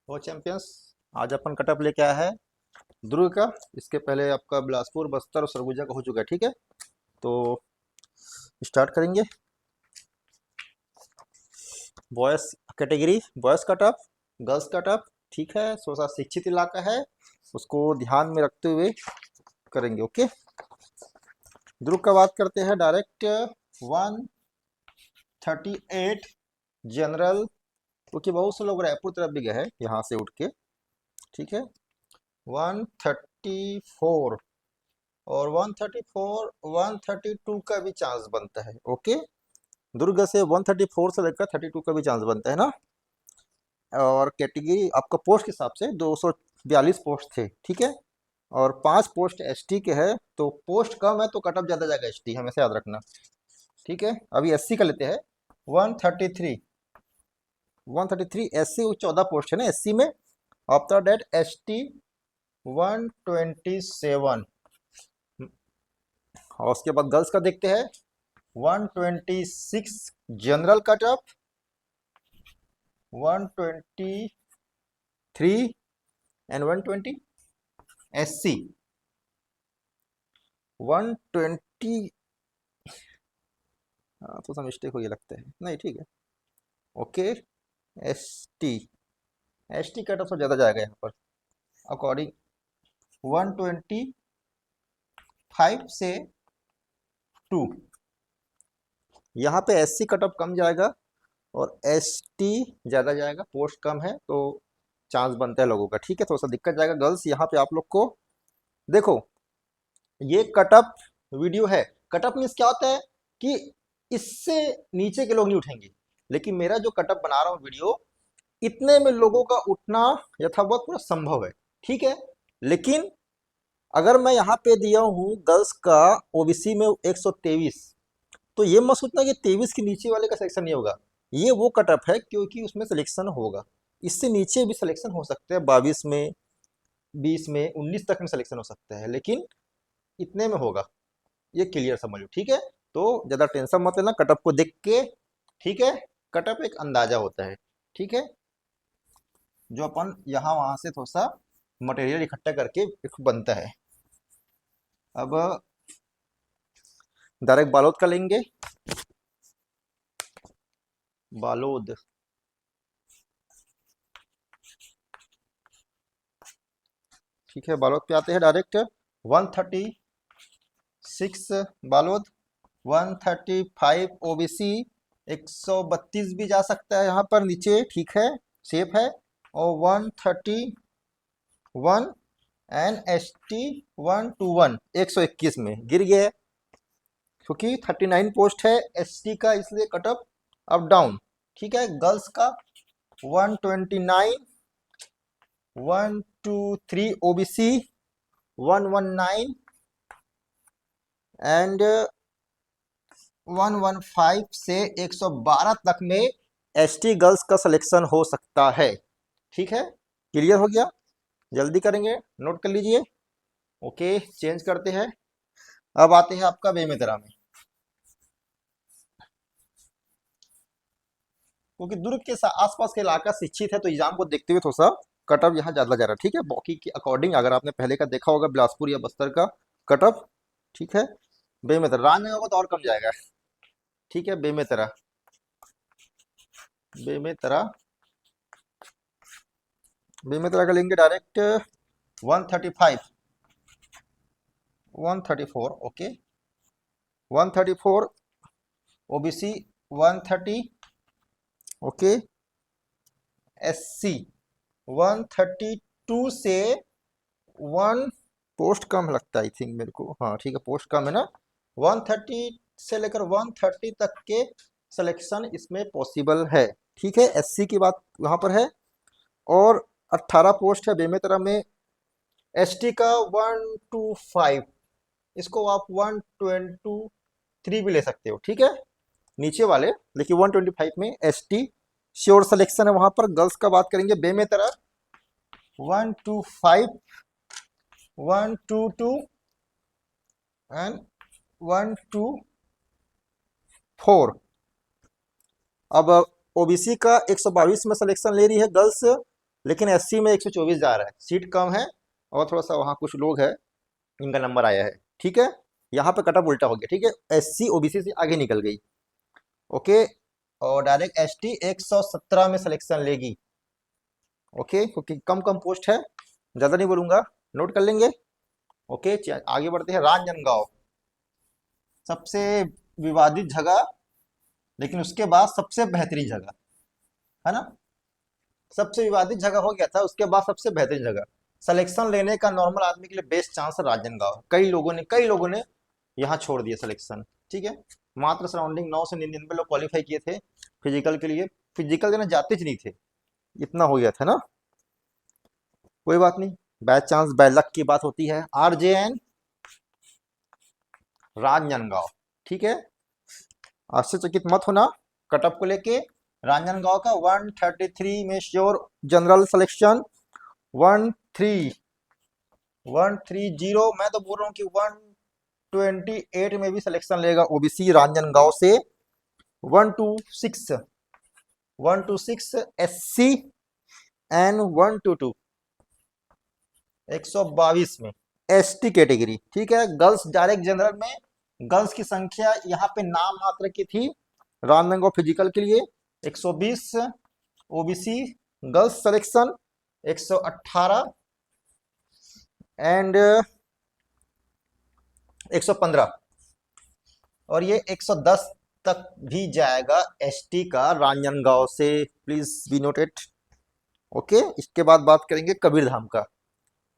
वो चैंपियंस, आज अपन कटअप लेके आया है दुर्ग का। इसके पहले आपका बिलासपुर, बस्तर और सरगुजा का हो चुका है। ठीक है, तो स्टार्ट करेंगे। Boys category, boys cutoff, girls cutoff. ठीक है, थोड़ा सा शिक्षित इलाका है, उसको ध्यान में रखते हुए करेंगे। ओके, दुर्ग का बात करते हैं। डायरेक्ट 138 जनरल, क्योंकि बहुत से लोग रायपुर तरफ भी गए हैं यहाँ से उठ के। ठीक है, 134 और 134 132 का भी चांस बनता है। ओके, दुर्ग से 134 से लेकर 32 का भी चांस बनता है ना। और कैटेगरी आपका पोस्ट के हिसाब से 242 पोस्ट थे। ठीक है, और 5 पोस्ट एसटी के है, तो पोस्ट कम है तो कटअप ज़्यादा जाएगा एसटी, हमेशा याद रखना। ठीक है, अभी एससी का लेते हैं। 133 133 एससी 14 पोस्ट है ना एससी में। After date ST 127। और उसके बाद गर्ल्स का देखते हैं। 126 जनरल कटअप, 123 एंड 120 एससी। 120 तो सा मिस्टेक हो गया लगता है, नहीं ठीक है। ओके, एसटी एसटी कटअप से ज़्यादा जाएगा यहाँ पर अकॉर्डिंग। 125 से 2 यहाँ पे एससी कटअप कम जाएगा और एसटी ज़्यादा जाएगा, पोस्ट कम है तो चांस बनता है लोगों का। ठीक है, थोड़ा सा दिक्कत जाएगा। गर्ल्स यहाँ पे आप लोग को देखो, ये कटअप वीडियो है। कटअप मीन्स क्या होता है कि इससे नीचे के लोग नहीं उठेंगे, लेकिन मेरा जो कटअप बना रहा हूँ वीडियो, इतने में लोगों का उठना यथावत पूरा संभव है। ठीक है, लेकिन अगर मैं यहाँ पे दिया हूँ गर्ल्स का ओबीसी में 123, तो ये मत सोचना कि 23 के नीचे वाले का सिलेक्शन नहीं होगा। ये वो कटअप है क्योंकि उसमें सिलेक्शन होगा। इससे नीचे भी सिलेक्शन हो सकते हैं, 22 में, 20 में, 19 तक में सिलेक्शन हो सकता है, लेकिन इतने में होगा, ये क्लियर समझ लो। ठीक है, तो ज़्यादा टेंशन मत लेना कटअप को देख के। ठीक है, कटअप एक अंदाजा होता है। ठीक है, जो अपन यहाँ वहाँ से थोड़ा सा मटेरियल इकट्ठा करके एक बनता है। अब डायरेक्ट बालोद का लेंगे। बालोद, ठीक है, बालोद पे आते हैं डायरेक्ट। 136 बालोद, 135 ओबीसी, 132 भी जा सकता है यहाँ पर नीचे। ठीक है, सेफ है। और 131 एंड एसटी 121 121 में गिर गए, क्योंकि 39 पोस्ट है एसटी का, इसलिए कटअप अप डाउन। ठीक है, गर्ल्स का 129, 123 ओबीसी, 119 एंड 115 से 112 तक में एसटी गर्ल्स का सिलेक्शन हो सकता है। ठीक है, क्लियर हो गया। जल्दी करेंगे, नोट कर लीजिए। ओके, चेंज करते हैं। अब आते हैं आपका बेमेतरा में, क्योंकि दुर्ग के आसपास का इलाका शिक्षित है, तो एग्जाम को देखते हुए थोड़ा सा कटअप यहाँ ज़्यादा जा रहा है। ठीक है, बाकी के अकॉर्डिंग अगर आपने पहले का देखा होगा बिलासपुर या बस्तर का कटअप। ठीक है, बेमेतरा राजनगर को तो और कम जाएगा। ठीक है, बेमेतरा, बेमेतरा, बेमेतरा का लेंगे direct 135 134। Okay, 134 OBC 130। Okay, SC 132 से 1 पोस्ट कम लगता है आई थिंक मेरे को। हाँ ठीक है, पोस्ट कम है ना। 130 से लेकर 130 तक के सिलेक्शन इसमें पॉसिबल है। ठीक है, एससी की बात वहाँ पर है। और 18 पोस्ट है बेमेतरा में। एसटी का 125, इसको आप 123 भी ले सकते हो। ठीक है, नीचे वाले, लेकिन 125 में एसटी श्योर सिलेक्शन है वहाँ पर। गर्ल्स का बात करेंगे बेमेतरा 125, 122 एंड 124। अब ओबीसी का 122 में सिलेक्शन ले रही है गर्ल्स, लेकिन एससी में 124 जा रहा है, सीट कम है और थोड़ा सा वहाँ कुछ लोग हैं इनका नंबर आया है, ठीक है। यहाँ पे कटअप उल्टा हो गया, ठीक है, एससी ओबीसी से आगे निकल गई, ओके। और डायरेक्ट एसटी 117 में सिलेक्शन लेगी, ओके, क्योंकि कम कम पोस्ट है, ज़्यादा नहीं बोलूँगा, नोट कर लेंगे, ओके। आगे बढ़ते हैं, रांजनगांव सबसे विवादित जगह, लेकिन उसके बाद सबसे बेहतरीन जगह, है ना। सबसे विवादित जगह हो गया था, उसके बाद सबसे बेहतरीन जगह, सिलेक्शन लेने का नॉर्मल आदमी के लिए बेस्ट चांस है रांजनगांव। कई लोगों ने यहाँ छोड़ दिया सिलेक्शन, ठीक है। मात्र सराउंडिंग 999 लोग क्वालिफाई किए थे फिजिकल के लिए, फिजिकल देना जाते ही नहीं थे, इतना हो गया था ना। कोई बात नहीं, बाय चांस बाय लक की बात होती है। आरजेएन रांजनगांव, ठीक है, आश्चर्यचकित मत होना कटअप को लेके। रांजनगांव का 133 में श्योर जनरल सिलेक्शन, 130, मैं तो बोल रहा हूँ कि 128 में भी सिलेक्शन लेगा ओबीसी रांजनगांव से। 126 एससी एंड 122 में एसटी कैटेगरी, ठीक है। गर्ल्स डायरेक्ट जनरल में गर्ल्स की संख्या यहाँ पे नाम मात्र की थी रांजनगांव फिजिकल के लिए 120, ओबीसी गर्ल्स सिलेक्शन 118 एंड 115, और ये 110 तक भी जाएगा एसटी का रांजनगांव से, प्लीज बी नोटेड, ओके। इसके बाद बात करेंगे कबीरधाम का,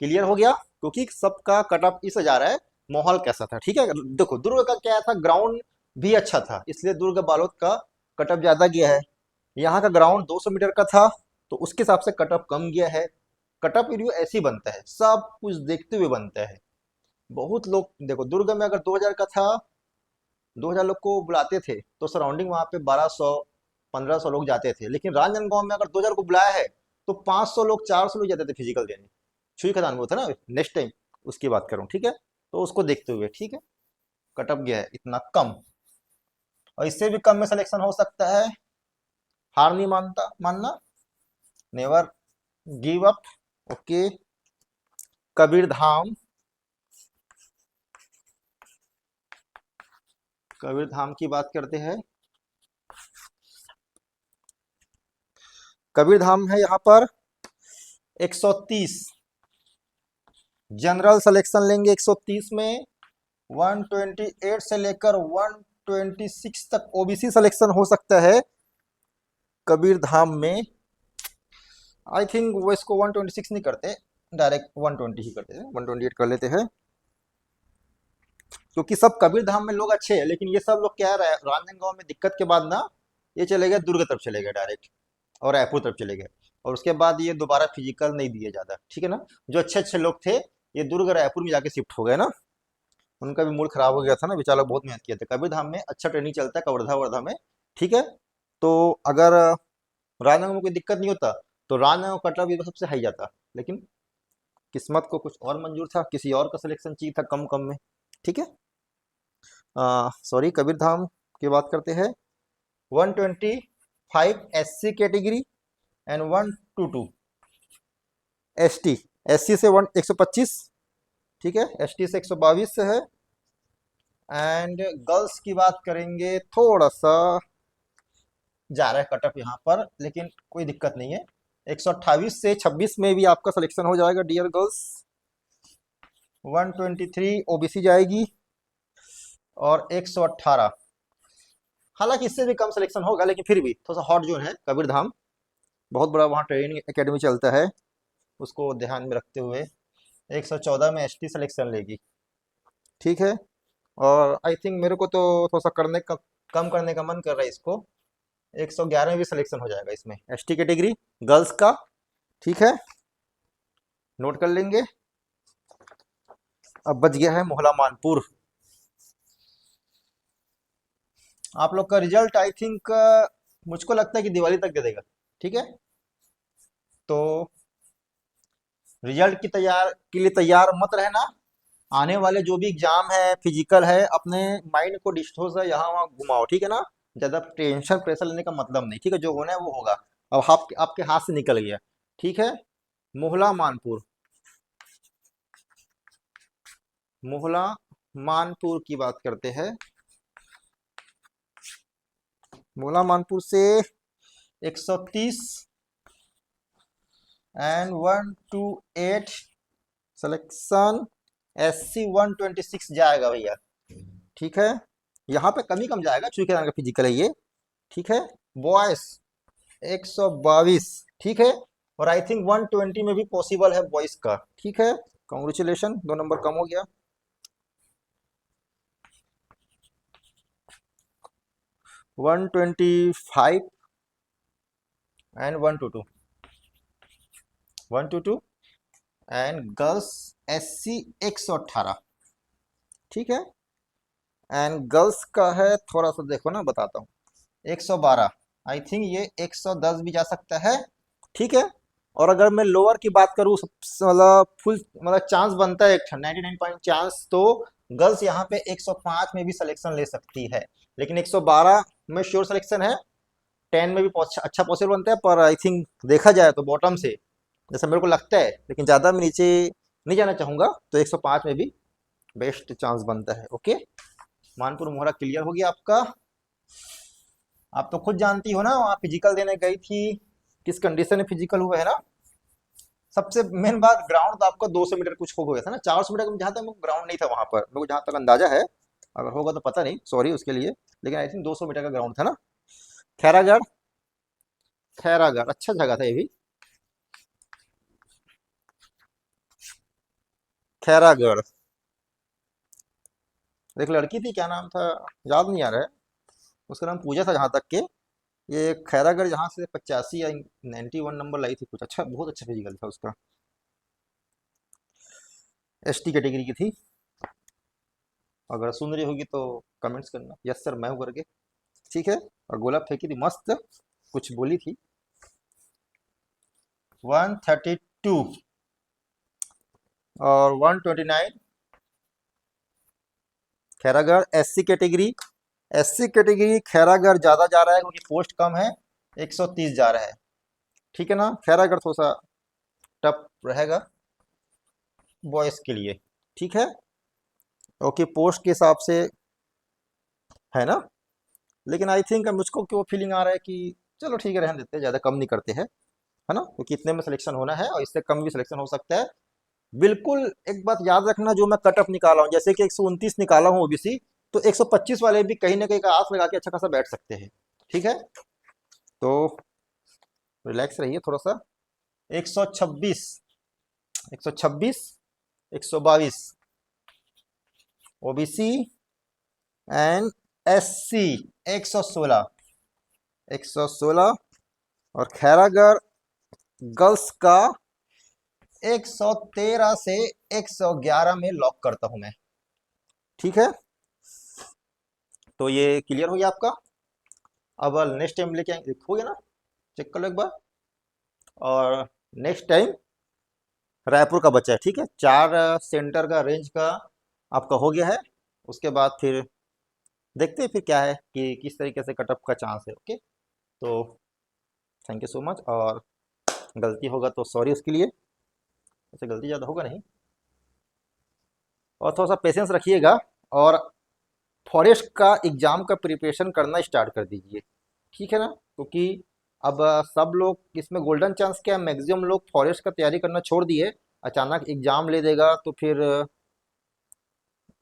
क्लियर हो गया, क्योंकि सबका कटअप इस जा रहा है माहौल कैसा था, ठीक है। देखो दुर्ग का क्या था, ग्राउंड भी अच्छा था, इसलिए दुर्ग बालोद का कटअप ज्यादा गया है। यहाँ का ग्राउंड 200 मीटर का था, तो उसके हिसाब से कटअप कम गया है। कटअप रिव्यू ऐसे ही बनता है, सब कुछ देखते हुए बनता है। बहुत लोग देखो, दुर्ग में अगर 2000 का था, 2000 लोग को बुलाते थे, तो सराउंडिंग वहाँ पे 1200 1500 लोग जाते थे। लेकिन राजनांदगांव में अगर 2000 को बुलाया है, तो 500 लोग 400 लोग जाते थे फिजिकल देने। छुई खदान वो था ना, नेक्स्ट टाइम उसकी बात करूँ, ठीक है। तो उसको देखते हुए, ठीक है, कटअप गया है इतना कम, और इससे भी कम में सिलेक्शन हो सकता है। हार नहीं मानना, never give up, okay. Kabirdham, Kabirdham की बात करते हैं। कबीरधाम है यहाँ पर 130 जनरल सिलेक्शन लेंगे, 130 में 128 से लेकर 126 तक ओबीसी सिलेक्शन हो सकता है कबीरधाम में। आई थिंक वो इसको 126 नहीं करते, डायरेक्ट 120 ही करते हैं, 128 कर लेते हैं, क्योंकि सब कबीरधाम में लोग अच्छे हैं। लेकिन ये सब लोग क्या है, राजनांदगांव में दिक्कत के बाद ना ये चले गए दुर्ग तरफ चले गए डायरेक्ट, और रायपुर तरफ चले गए, और उसके बाद ये दोबारा फिजिकल नहीं दिए ज़्यादा, ठीक है ना। जो अच्छे अच्छे लोग थे ये दुर्ग रायपुर में जाके शिफ्ट हो गए ना, उनका भी मूड खराब हो गया था ना, बेचारा लोग बहुत मेहनत किए थे। कबीरधाम में अच्छा ट्रेनिंग चलता है, कवर्धा वर्धा में, ठीक है। तो अगर राजनांदगांव में कोई दिक्कत नहीं होता, तो राजनांदगांव कटरा भी सबसे हाई जाता, लेकिन किस्मत को कुछ और मंजूर था, किसी और का सिलेक्शन चाहिए था कम कम में, ठीक है। सॉरी, कबीरधाम की बात करते हैं। 125 SC category and 122 ST, SC से 125, ठीक है, एसटी से 122 से है। एंड गर्ल्स की बात करेंगे, थोड़ा सा जा रहा है कटअप यहाँ पर, लेकिन कोई दिक्कत नहीं है। 128 से 26 में भी आपका सिलेक्शन हो जाएगा डियर गर्ल्स। 123 ओबीसी जाएगी, और 118, हालांकि इससे भी कम सिलेक्शन होगा, लेकिन फिर भी थोड़ा सा हॉट जोन है कबीरधाम, बहुत बड़ा वहाँ ट्रेनिंग एकेडमी चलता है, उसको ध्यान में रखते हुए 114 में एसटी सिलेक्शन लेगी, ठीक है। और आई थिंक मेरे को तो थोड़ा सा कम करने का मन कर रहा है इसको, 111 में भी सिलेक्शन हो जाएगा इसमें, एसटी कैटेगरी गर्ल्स का, ठीक है, नोट कर लेंगे। अब बच गया है मोहला मानपुर। आप लोग का रिजल्ट आई थिंक मुझको लगता है कि दिवाली तक दे देगा, ठीक है। तो रिजल्ट के लिए तैयार मत रहना। आने वाले जो भी एग्जाम है, फिजिकल है, अपने माइंड को डिस्टोर्स है यहाँ वहाँ घुमाओ, ठीक है ना। ज्यादा टेंशन प्रेशर लेने का मतलब नहीं, ठीक है, जो होना है वो होगा। अब आपके हाथ से निकल गया, ठीक है। मोहला मानपुर, मोहला मानपुर की बात करते हैं। मोहला मानपुर से 130 एंड 128 सिलेक्शन SC 126 जाएगा भैया। ठीक है, यहाँ पे कम जाएगा चूंकि का फिजिकल है ये। ठीक है, बॉयस 122। ठीक है, और आई थिंक 120 में भी पॉसिबल है बॉयस का। ठीक है, कॉन्ग्रेचुलेशन, 2 नंबर कम हो गया। 125 एंड 122 एंड गर्ल्स SC 118। ठीक है, एंड गर्ल्स का है, थोड़ा सा देखो ना, बताता हूँ, 112। आई थिंक ये 110 भी जा सकता है। ठीक है, और अगर मैं लोअर की बात करूँ, मतलब फुल मतलब चांस बनता है 99 चांस, तो गर्ल्स यहाँ पे 105 में भी सिलेक्शन ले सकती है, लेकिन 112 में श्योर सिलेक्शन है। 10 में भी अच्छा पॉसिबल बनता है, पर आई थिंक देखा जाए तो बॉटम से जैसा मेरे को लगता है, लेकिन ज़्यादा मैं नीचे नहीं जाना चाहूँगा, तो 105 में भी बेस्ट चांस बनता है। ओके, मानपुर मोहरा क्लियर हो गया आपका। आप तो खुद जानती हो ना, वहाँ फिजिकल देने गई थी, किस कंडीशन में फिजिकल हुआ है ना। सबसे मेन बात, ग्राउंड तो आपका 200 मीटर कुछ हो गया था ना, 400 मीटर जहाँ तक मेरे ग्राउंड नहीं था वहाँ पर, मेरे को जहाँ तक अंदाजा है, अगर होगा तो पता नहीं, सॉरी उसके लिए, लेकिन आई थिंक 200 मीटर का ग्राउंड था ना। खैरागढ़, खैरागढ़ अच्छा जगह था ये भी, खैरागढ़। एक लड़की थी, क्या नाम था, याद नहीं आ रहा है, उसका नाम पूजा था जहाँ तक के। ये खैरागढ़ जहाँ से 85 या 91 नंबर लाई थी कुछ, अच्छा बहुत अच्छा फिजिकल था उसका। ST कैटेगरी की थी, अगर सुन रही होगी तो कमेंट्स करना, यस सर मैं हूँ करके। ठीक है, और गोला फेंकी थी मस्त, कुछ बोली थी। 132 और 129 खैरागढ़। SC कैटेगरी खैरागढ़ ज़्यादा जा रहा है क्योंकि पोस्ट कम है, 130 जा रहा है। ठीक है ना, खैरागढ़ थोड़ा सा टफ रहेगा बॉयज़ के लिए। ठीक है, ओके, पोस्ट के हिसाब से है ना, लेकिन आई थिंक मुझको क्यों फीलिंग आ रहा है कि चलो ठीक है, रहने देते हैं, ज़्यादा कम नहीं करते हैं, है ना, क्योंकि इतने में सिलेक्शन होना है और इससे कम भी सिलेक्शन हो सकता है। बिल्कुल एक बात याद रखना, जो मैं कट ऑफ निकाला हूँ, जैसे कि 129 निकाला हूँ OBC, तो 125 वाले भी कहीं ना कहीं का आस लगा के अच्छा खासा बैठ सकते हैं। ठीक है, तो रिलैक्स रहिए थोड़ा सा। 126, 126, 122 OBC एंड SC 116, 116, और खैरागढ़ गर्ल्स का 113 से 111 में लॉक करता हूं मैं। ठीक है, तो ये क्लियर हो गया आपका। अब नेक्स्ट टाइम लेके आएंगे, हो गया ना, चेक कर लो एक बार। और नेक्स्ट टाइम रायपुर का बच्चा है। ठीक है, 4 सेंटर का रेंज का आपका हो गया है, उसके बाद फिर देखते हैं फिर क्या है कि किस तरीके से कटअप का चांस है। ओके, तो थैंक यू सो मच, और गलती होगा तो सॉरी उसके लिए, वैसे गलती ज़्यादा होगा नहीं, और थोड़ा सा पेशेंस रखिएगा, और फॉरेस्ट का एग्ज़ाम का प्रिपरेशन करना स्टार्ट कर दीजिए। ठीक है ना, क्योंकि अब सब लोग इसमें गोल्डन चांस क्या है, मैक्सिमम लोग फॉरेस्ट का तैयारी करना छोड़ दिए, अचानक एग्ज़ाम ले देगा तो फिर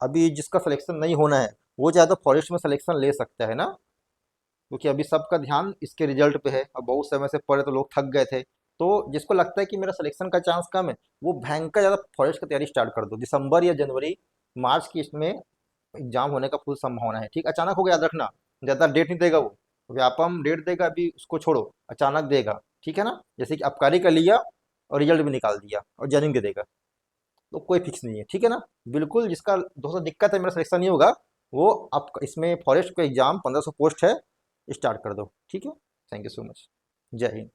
अभी जिसका सिलेक्शन नहीं होना है वो चाहे तो फॉरेस्ट में सिलेक्शन ले सकता है ना, क्योंकि अभी सबका ध्यान इसके रिजल्ट पे है। अब बहुत समय से पढ़े तो लोग थक गए थे, तो जिसको लगता है कि मेरा सिलेक्शन का चांस कम है, वो भयंकर ज़्यादा फॉरेस्ट की तैयारी स्टार्ट कर दो। दिसंबर या जनवरी मार्च की इसमें एग्जाम होने का फुल संभावना है। ठीक, अचानक होगा, याद रखना, ज़्यादा डेट नहीं देगा वो, व्यापम डेट देगा, अभी उसको छोड़ो, अचानक देगा। ठीक है ना, जैसे कि आबकारी का लिया और रिजल्ट भी निकाल दिया और ज्वाइनिंग दे देगा, तो कोई फिक्स नहीं है। ठीक है ना, बिल्कुल जिसका दोस्तों दिक्कत है मेरा सिलेक्शन नहीं होगा, वो आप इसमें फॉरेस्ट का एग्जाम 1500 पोस्ट है, स्टार्ट कर दो। ठीक है, थैंक यू सो मच, जय हिंद।